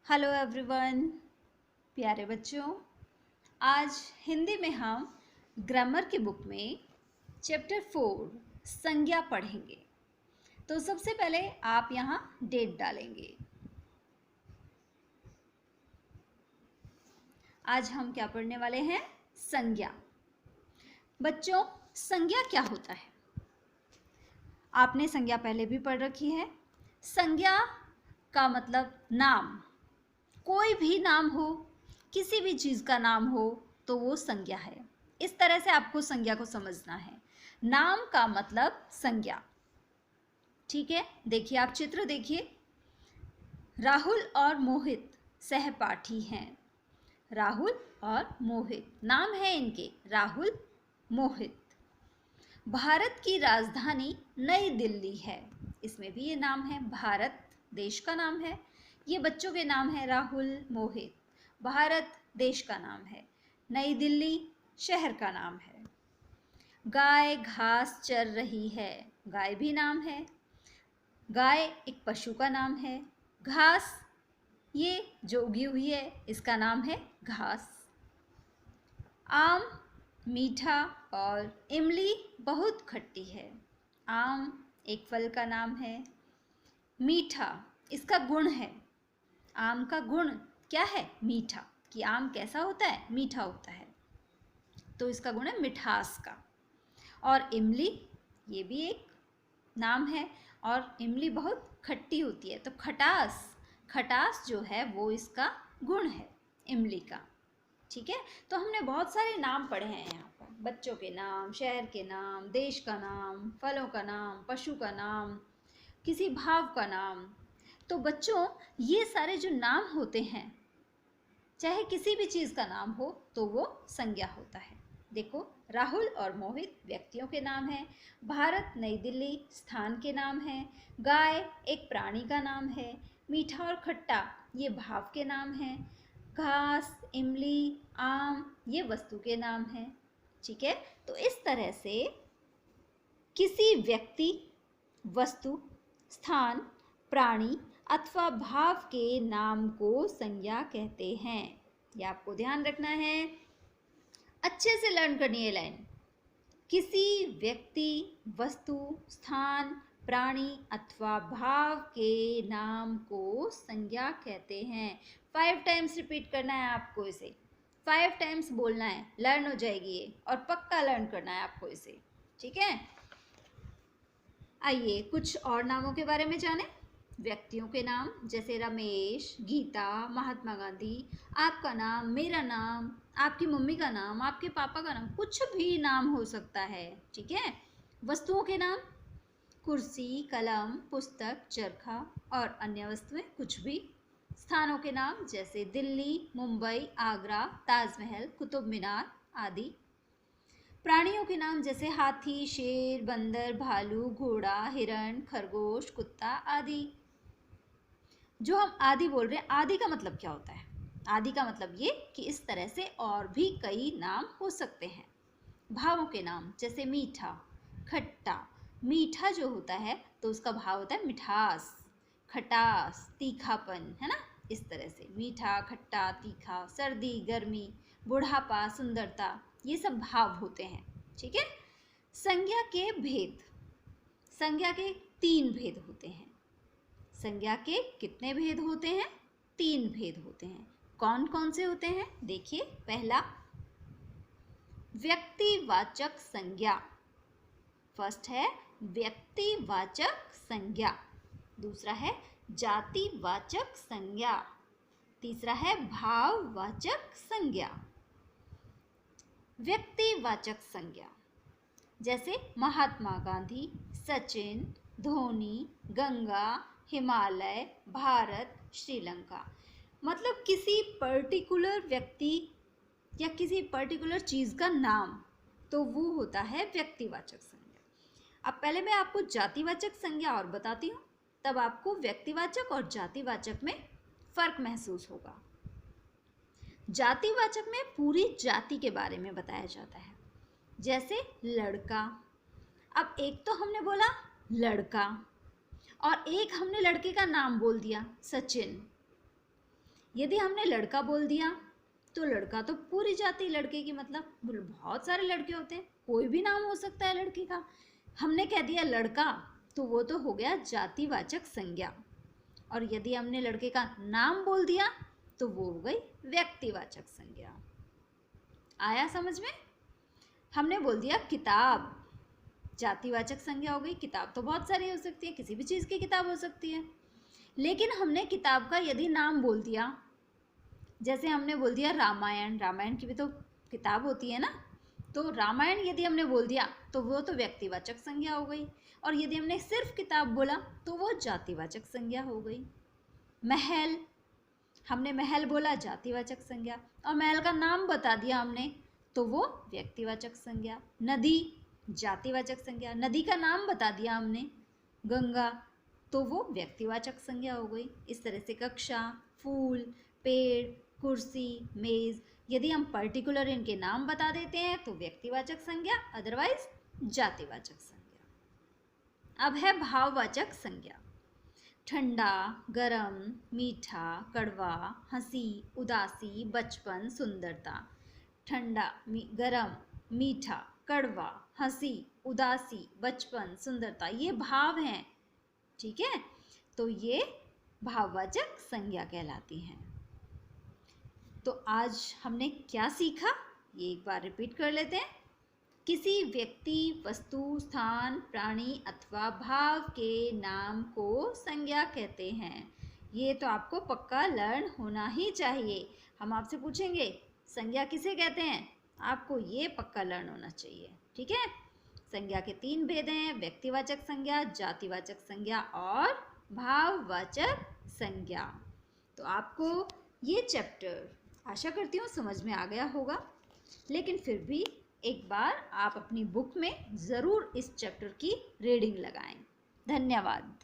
Hello everyone, प्यारे बच्चों। आज हिंदी में हम ग्रामर की बुक में चैप्टर 4 संज्ञा पढ़ेंगे। तो सबसे पहले आप यहाँ डेट डालेंगे। आज हम क्या पढ़ने वाले हैं? संज्ञा। बच्चों, संज्ञा क्या होता है? आपने संज्ञा पहले भी पढ़ रखी है। संज्ञा का मतलब नाम। कोई भी नाम हो, किसी भी चीज़ का नाम हो तो वो संज्ञा है। इस तरह से आपको संज्ञा को समझना है। नाम का मतलब संज्ञा। ठीक है, देखिए, आप चित्र देखिए। राहुल और मोहित सहपाठी हैं। राहुल और मोहित नाम है इनके, राहुल मोहित। भारत की राजधानी नई दिल्ली है। इसमें भी ये नाम है, भारत देश का नाम है। ये बच्चों के नाम है, राहुल मोहित। भारत देश का नाम है, नई दिल्ली शहर का नाम है। गाय घास चर रही है। गाय भी नाम है। गाय एक पशु का नाम है। घास ये जो उगी हुई है, इसका नाम है घास। आम मीठा और इमली बहुत खट्टी है। आम एक फल का नाम है। मीठा इसका गुण है। आम का गुण क्या है? मीठा। कि आम कैसा होता है? मीठा होता है। तो इसका गुण है मिठास का। और इमली ये भी एक नाम है, और इमली बहुत खट्टी होती है। तो खटास, खटास जो है वो इसका गुण है इमली का। ठीक है, तो हमने बहुत सारे नाम पढ़े हैं यहाँ पर। बच्चों के नाम, शहर के नाम, देश का नाम, फलों का नाम, पशु का नाम, किसी भाव का नाम। तो बच्चों, ये सारे जो नाम होते हैं, चाहे किसी भी चीज़ का नाम हो तो वो संज्ञा होता है। देखो, राहुल और मोहित व्यक्तियों के नाम हैं। भारत नई दिल्ली स्थान के नाम हैं। गाय एक प्राणी का नाम है। मीठा और खट्टा ये भाव के नाम हैं। घास, इमली, आम ये वस्तु के नाम हैं। ठीक है, तो इस तरह से किसी व्यक्ति, वस्तु, स्थान, प्राणी अथवा भाव के नाम को संज्ञा कहते हैं। ये आपको ध्यान रखना है। अच्छे से लर्न करनी है लाइन। किसी व्यक्ति, वस्तु, स्थान, प्राणी अथवा भाव के नाम को संज्ञा कहते हैं। 5 टाइम्स रिपीट करना है आपको इसे। 5 टाइम्स बोलना है, लर्न हो जाएगी ये, और पक्का लर्न करना है आपको इसे। ठीक है, आइए कुछ और नामों के बारे में जानें। व्यक्तियों के नाम जैसे रमेश, गीता, महात्मा गांधी। आपका नाम, मेरा नाम, आपकी मम्मी का नाम, आपके पापा का नाम, कुछ भी नाम हो सकता है। ठीक है। वस्तुओं के नाम कुर्सी, कलम, पुस्तक, चरखा और अन्य वस्तुएं, कुछ भी। स्थानों के नाम जैसे दिल्ली, मुंबई, आगरा, ताजमहल, कुतुब मीनार आदि। प्राणियों के नाम जैसे हाथी, शेर, बंदर, भालू, घोड़ा, हिरण, खरगोश, कुत्ता आदि। जो हम आदि बोल रहे हैं, आदि का मतलब क्या होता है? आदि का मतलब ये कि इस तरह से और भी कई नाम हो सकते हैं। भावों के नाम जैसे मीठा, खट्टा। मीठा जो होता है तो उसका भाव होता है मिठास, खटास, तीखापन, है ना। इस तरह से मीठा, खट्टा, तीखा, सर्दी, गर्मी, बुढ़ापा, सुंदरता, ये सब भाव होते हैं। ठीक है। संज्ञा के भेद। संज्ञा के 3 भेद होते हैं। संज्ञा के कितने भेद होते हैं? 3 भेद होते हैं। कौन कौन से होते हैं? देखिए, पहला व्यक्तिवाचक संज्ञा। फर्स्ट है व्यक्तिवाचक संज्ञा। दूसरा है जातिवाचक संज्ञा। तीसरा है भाववाचक संज्ञा। व्यक्तिवाचक संज्ञा जैसे महात्मा गांधी, सचिन, धोनी, गंगा, हिमालय, भारत, श्रीलंका। मतलब किसी पर्टिकुलर व्यक्ति या किसी पर्टिकुलर चीज़ का नाम, तो वो होता है व्यक्तिवाचक संज्ञा। अब पहले मैं आपको जातिवाचक संज्ञा और बताती हूँ, तब आपको व्यक्तिवाचक और जातिवाचक में फ़र्क महसूस होगा। जातिवाचक में पूरी जाति के बारे में बताया जाता है, जैसे लड़का। अब एक तो हमने बोला लड़का, और एक हमने लड़के का नाम बोल दिया, सचिन। यदि हमने लड़का बोल दिया तो लड़का तो पूरी जाति लड़के की, मतलब बहुत सारे लड़के होते हैं, कोई भी नाम हो सकता है लड़के का। हमने कह दिया लड़का तो वो तो हो गया जातिवाचक संज्ञा। और यदि हमने लड़के का नाम बोल दिया तो वो हो गई व्यक्तिवाचक संज्ञा। आया समझ में? हमने बोल दिया किताब, जातिवाचक संज्ञा हो गई। किताब तो बहुत सारी हो सकती है, किसी भी चीज़ की किताब हो सकती है। लेकिन हमने किताब का यदि नाम बोल दिया, जैसे हमने बोल दिया रामायण, रामायण की भी तो किताब होती है ना, तो रामायण यदि हमने बोल दिया तो वो तो व्यक्तिवाचक संज्ञा हो गई। और यदि हमने सिर्फ किताब बोला तो वो जातिवाचक संज्ञा हो गई। महल, हमने महल बोला, जातिवाचक संज्ञा, और महल का नाम बता दिया हमने तो वो व्यक्तिवाचक संज्ञा। नदी, जातिवाचक संज्ञा, नदी का नाम बता दिया हमने गंगा, तो वो व्यक्तिवाचक संज्ञा हो गई। इस तरह से कक्षा, फूल, पेड़, कुर्सी, मेज, यदि हम पर्टिकुलर इनके नाम बता देते हैं तो व्यक्तिवाचक संज्ञा, अदरवाइज जातिवाचक संज्ञा। अब है भाववाचक संज्ञा। ठंडा, गरम, मीठा, कड़वा, हंसी, उदासी, बचपन, सुंदरता। ठंडा, गरम, मीठा, कड़वा, हंसी, उदासी, बचपन, सुंदरता, ये भाव हैं। ठीक है, तो ये भाववाचक संज्ञा कहलाती हैं। तो आज हमने क्या सीखा, ये एक बार रिपीट कर लेते हैं। किसी व्यक्ति, वस्तु, स्थान, प्राणी अथवा भाव के नाम को संज्ञा कहते हैं। ये तो आपको पक्का लर्न होना ही चाहिए। हम आपसे पूछेंगे संज्ञा किसे कहते हैं, आपको ये पक्का लर्न होना चाहिए। ठीक है, संज्ञा के 3 भेद हैं, व्यक्तिवाचक संज्ञा, जातिवाचक संज्ञा और भाववाचक संज्ञा। तो आपको ये चैप्टर आशा करती हूँ समझ में आ गया होगा, लेकिन फिर भी एक बार आप अपनी बुक में ज़रूर इस चैप्टर की रीडिंग लगाएं। धन्यवाद।